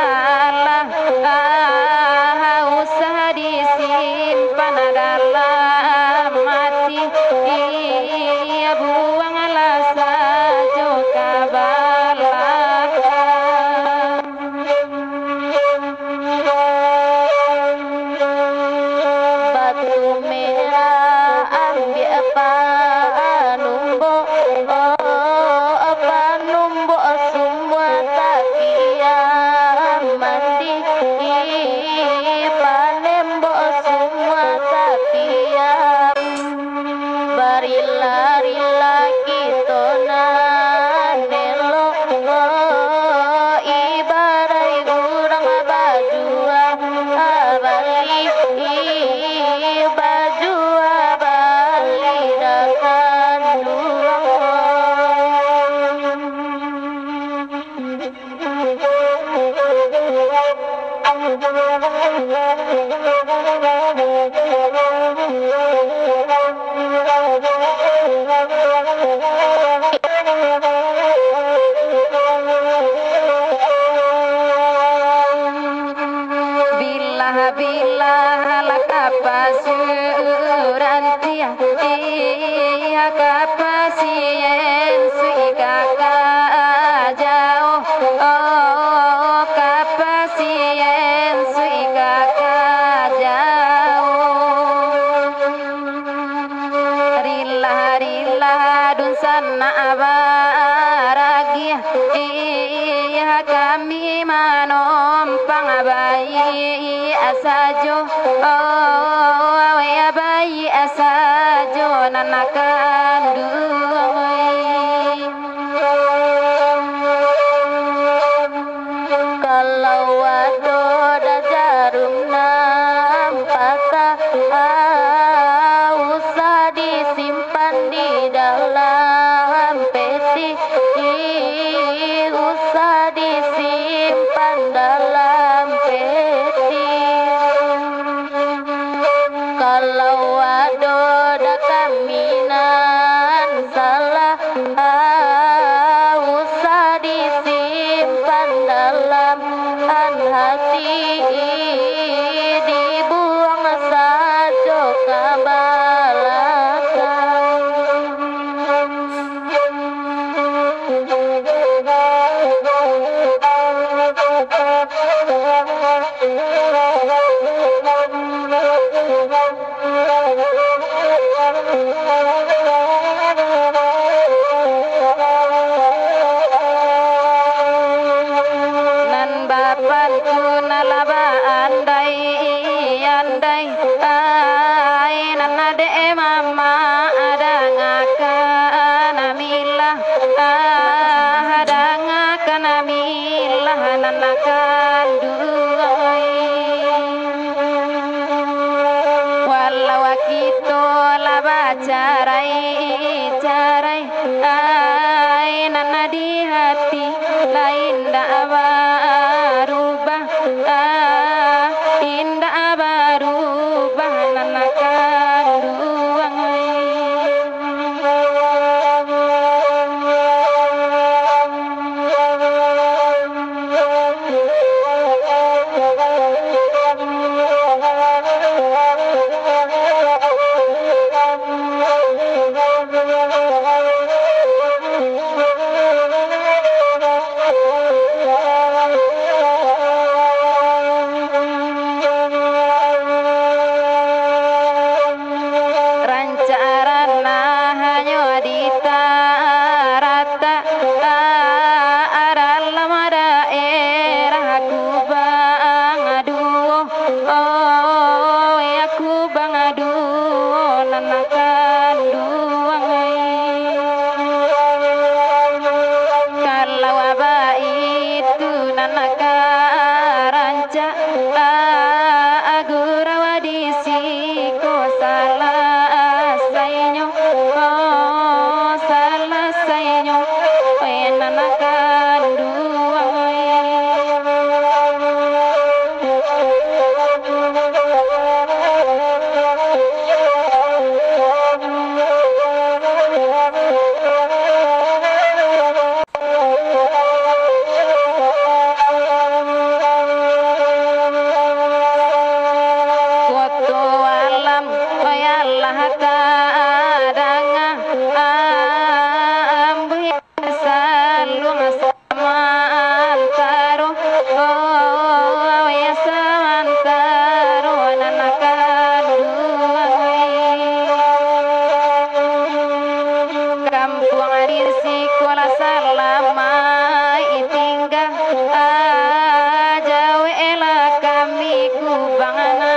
salah usah disimpan dalam hati, iya buanglah saja ke belakang. Batu merah ambil panumbuk, panumbuk semua tak kiam mandi, panembok semua tak kiam. Barila-rila kita nanelok, ibarai urang bajuang abali, baju abali dakan durang. Bilah kapasurantia, iya kapasien sui kakak jauh, kapasien sui kakak jauh. Rila dun sana abaragia, iya kami manompang bayi asajo, ya bayi asajo nanakan kalau wado da jarum nampaka, usah disimpan di dalam peti, usah disimpan dalam peti. Kalau wado da kaminan salah, usah disimpan dalam hati, dibuang saja ke belakang. Nan bapanku nalaba andai andai, ai nan ade mama ada ngakan amilah, ada ngakan amilah nanakan duai. Walau kita laba carai carai, ai nana di hati lain dak barubah, indah barubah nanakan duang. ku bangana